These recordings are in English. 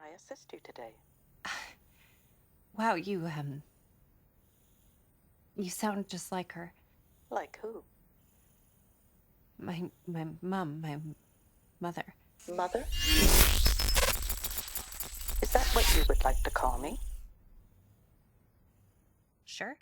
I assist you today? Wow, you sound just like her. Like who? My mom, my mother. Mother? Is that what you would like to call me? Sure.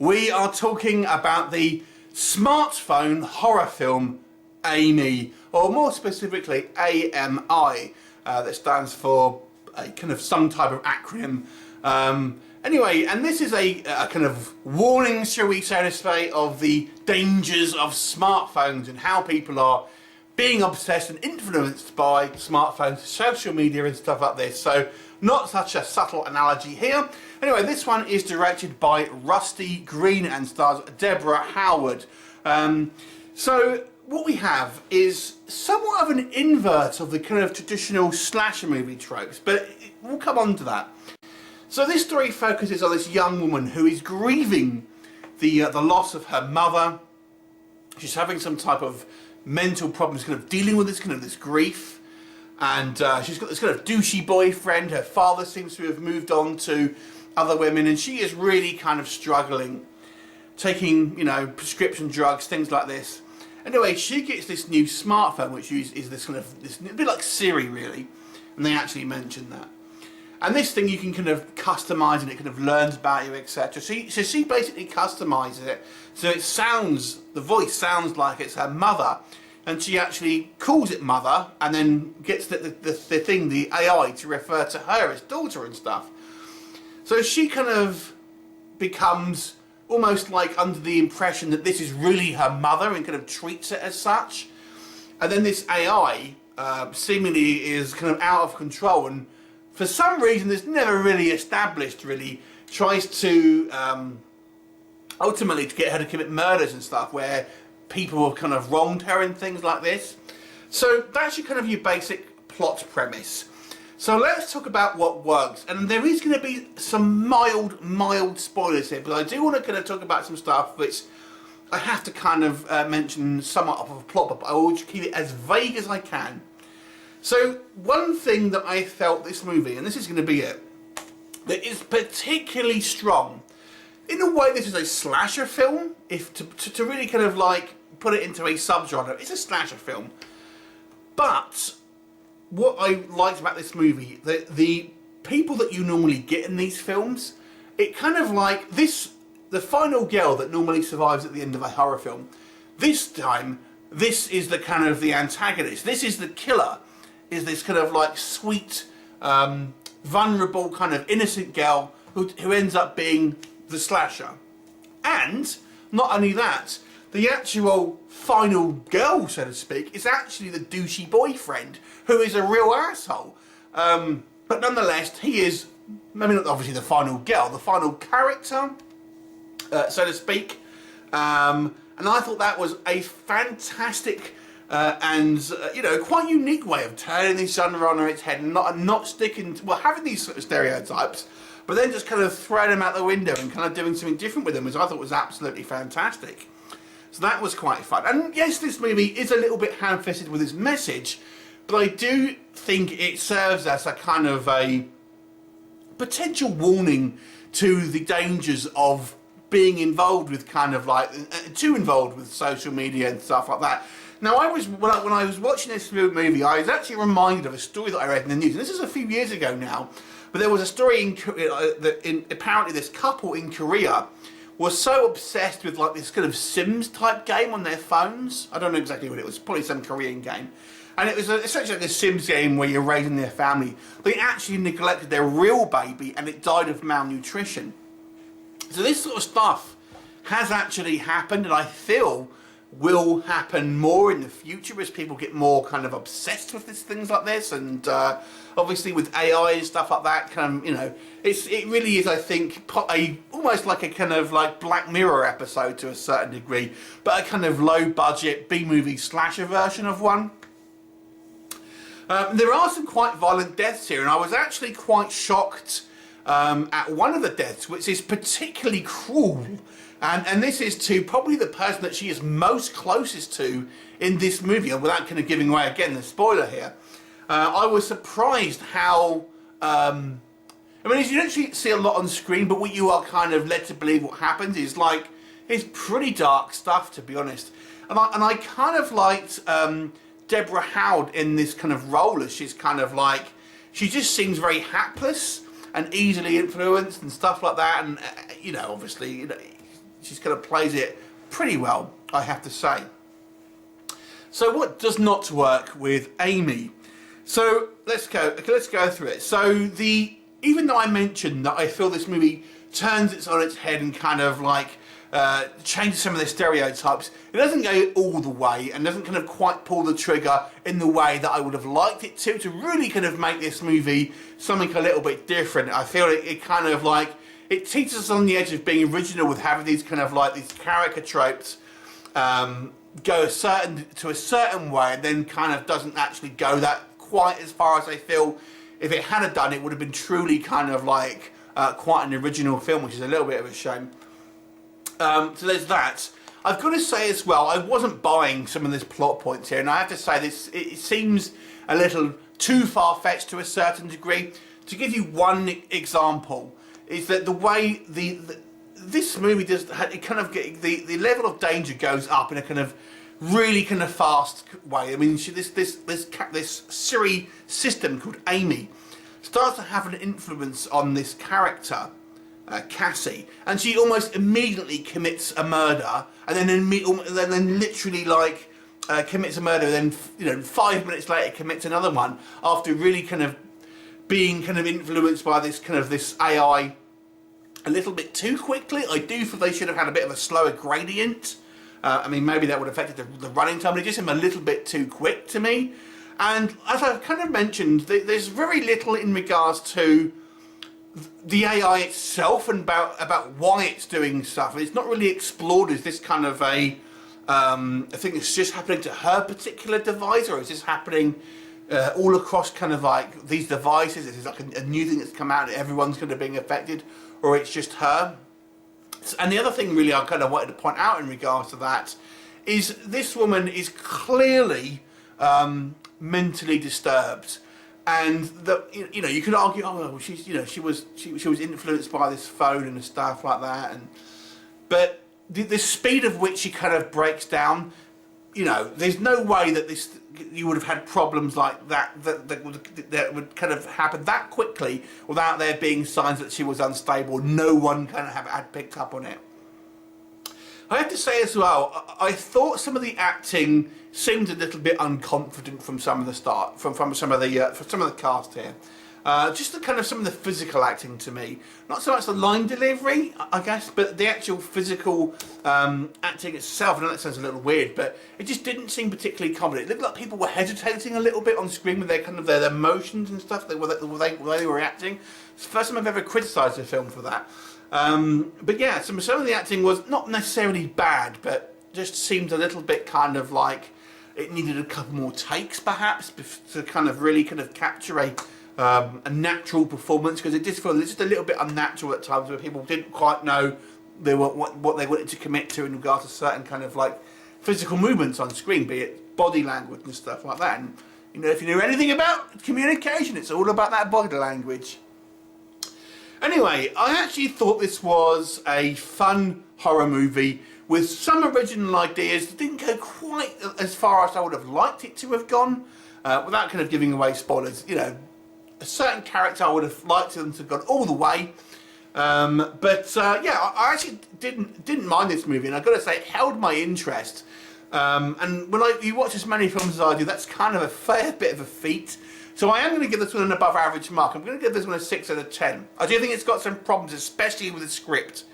We are talking about the smartphone horror film A.M.I, or more specifically A.M.I, that stands for a kind of some type of acronym. Anyway, and this is a kind of warning, shall we so to say, of the dangers of smartphones and how people are being obsessed and influenced by smartphones, social media and stuff like this. So not such a subtle analogy here. Anyway, this one is directed by Rusty Green and stars Deborah Howard. So what we have is somewhat of an invert of the kind of traditional slasher movie tropes, but we'll come on to that. So this story focuses on this young woman who is grieving the loss of her mother. She's having some type of mental problems, kind of dealing with this grief, and she's got this kind of douchey boyfriend. Her father seems to have moved on to other women, and she is really kind of struggling, taking, you know, prescription drugs, things like this. Anyway, she gets this new smartphone, which is this kind of a bit like Siri, really, and they actually mention that. And this thing you can kind of customise, and it kind of learns about you, etc. So she basically customises it, so it sounds, the voice sounds like it's her mother, and she actually calls it mother, and then gets the thing, the AI, to refer to her as daughter and stuff. So she kind of becomes almost like under the impression that this is really her mother and kind of treats it as such. And then this AI seemingly is kind of out of control, and for some reason that's never really established, really tries to ultimately to get her to commit murders and stuff where people have kind of wronged her and things like this. So that's your kind of your basic plot premise. So let's talk about what works, and there is going to be some mild spoilers here, but I do want to kind of talk about some stuff which I have to kind of mention somewhat of a plot, but I will keep it as vague as I can. So one thing that I felt this movie, and this is going to be it, that is particularly strong. In a way, this is a slasher film. If to really kind of like put it into a subgenre, it's a slasher film. But what I liked about this movie, the people that you normally get in these films, it kind of like this, the final girl that normally survives at the end of a horror film. This time, this is the kind of the antagonist. This is the killer. Is this kind of like sweet, vulnerable, kind of innocent girl who ends up being the slasher. And not only that, the actual final girl, so to speak, is actually the douchey boyfriend, who is a real asshole. But nonetheless, he is, maybe not obviously the final girl, the final character, so to speak. And I thought that was a fantastic and you know, quite unique way of turning this genre on its head and not sticking to, well, having these sort of stereotypes, but then just kind of throwing them out the window and kind of doing something different with them, which I thought was absolutely fantastic. So that was quite fun. And yes, this movie is a little bit ham-fisted with its message, but I do think it serves as a kind of a potential warning to the dangers of being involved with kind of like, too involved with social media and stuff like that. Now, when I was watching this movie, I was actually reminded of a story that I read in the news, and this is a few years ago now, but there was a story in apparently this couple in Korea was so obsessed with like this kind of Sims type game on their phones. I don't know exactly what it was, probably some Korean game. And it was essentially like a Sims game where you're raising their family. They actually neglected their real baby and it died of malnutrition. So this sort of stuff has actually happened, and I feel will happen more in the future as people get more kind of obsessed with things like this, and obviously with AI and stuff like that, kind of, you know, it really is, I think, almost like a kind of like Black Mirror episode to a certain degree, but a kind of low budget B-movie slasher version of one. There are some quite violent deaths here, and I was actually quite shocked at one of the deaths, which is particularly cruel. And this is to probably the person that she is most closest to in this movie, and without kind of giving away again the spoiler here. I was surprised how, I mean, you don't actually see a lot on screen, but what you are kind of led to believe what happens is like, it's pretty dark stuff, to be honest. And I kind of liked Deborah Howard in this kind of role, as she's kind of like, she just seems very hapless and easily influenced and stuff like that. And, you know, obviously, you know, she's kind of plays it pretty well, I have to say. So what does not work with A.M.I? So let's go through it. So even though I mentioned that I feel this movie turns it on its head and kind of like changes some of the stereotypes, it doesn't go all the way and doesn't kind of quite pull the trigger in the way that I would have liked it to really kind of make this movie something a little bit different. I feel it kind of like, it teaches us on the edge of being original with having these kind of like these character tropes go to a certain way, and then kind of doesn't actually go that quite as far as I feel if it had done. It would have been truly kind of like quite an original film, which is a little bit of a shame. So there's that. I've got to say as well, I wasn't buying some of these plot points here, and I have to say this, it seems a little too far-fetched to a certain degree. To give you one example, is that the way this movie does, it kind of the level of danger goes up in a kind of really kind of fast way. I mean, this Siri system called A.M.I starts to have an influence on this character, Cassie, and she almost immediately commits a murder, and then literally like commits a murder, and then 5 minutes later commits another one after really kind of being kind of influenced by this AI a little bit too quickly. I do feel they should have had a bit of a slower gradient. I mean, maybe that would have affected the running time, but it just seemed a little bit too quick to me. And as I've kind of mentioned, there's very little in regards to the AI itself and about why it's doing stuff. It's not really explored. Is this kind of a thing that's just happening to her particular device, or is this happening all across kind of like these devices? Is this like a new thing that's come out and everyone's kind of being affected, or it's just her? And the other thing really I kind of wanted to point out in regards to that is this woman is clearly mentally disturbed, and that, you know, you could argue, oh well, she's, you know, she was influenced by this phone and stuff like that, but the speed of which she kind of breaks down, you know, there's no way that you would have had problems like that would kind of happen that quickly without there being signs that she was unstable. No one kind of had picked up on it. I have to say as well, I thought some of the acting seemed a little bit unconfident from some of the start, from some of the cast here. Just the kind of some of the physical acting to me, not so much the line delivery, I guess, but the actual physical acting itself. I know that sounds a little weird, but it just didn't seem particularly confident. It looked like people were hesitating a little bit on screen with their kind of their emotions and stuff. They were reacting. It's the first time I've ever criticised a film for that. But yeah, some of the acting was not necessarily bad, but just seemed a little bit kind of like it needed a couple more takes, perhaps, to kind of really kind of capture a natural performance, because it did feel just a little bit unnatural at times, where people didn't quite know what they wanted to commit to in regards to certain kind of like physical movements on screen, be it body language and stuff like that. And you know, if you know anything about communication, it's all about that body language. Anyway, I actually thought this was a fun horror movie with some original ideas that didn't go quite as far as I would have liked it to have gone, without kind of giving away spoilers. You know, a certain character I would have liked them to have gone all the way, but yeah, I actually didn't mind this movie, and I've got to say it held my interest. And when you watch as many films as I do, that's kind of a fair bit of a feat. So I am going to give this one an above average mark. I'm going to give this one a 6 out of 10. I do think it's got some problems, especially with the script.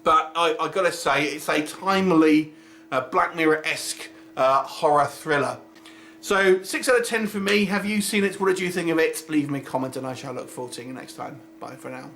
But I've got to say, it's a timely, Black Mirror-esque horror thriller. So 6 out of 10 for me. Have you seen it? What did you think of it? Leave me a comment and I shall look forward to seeing you next time. Bye for now.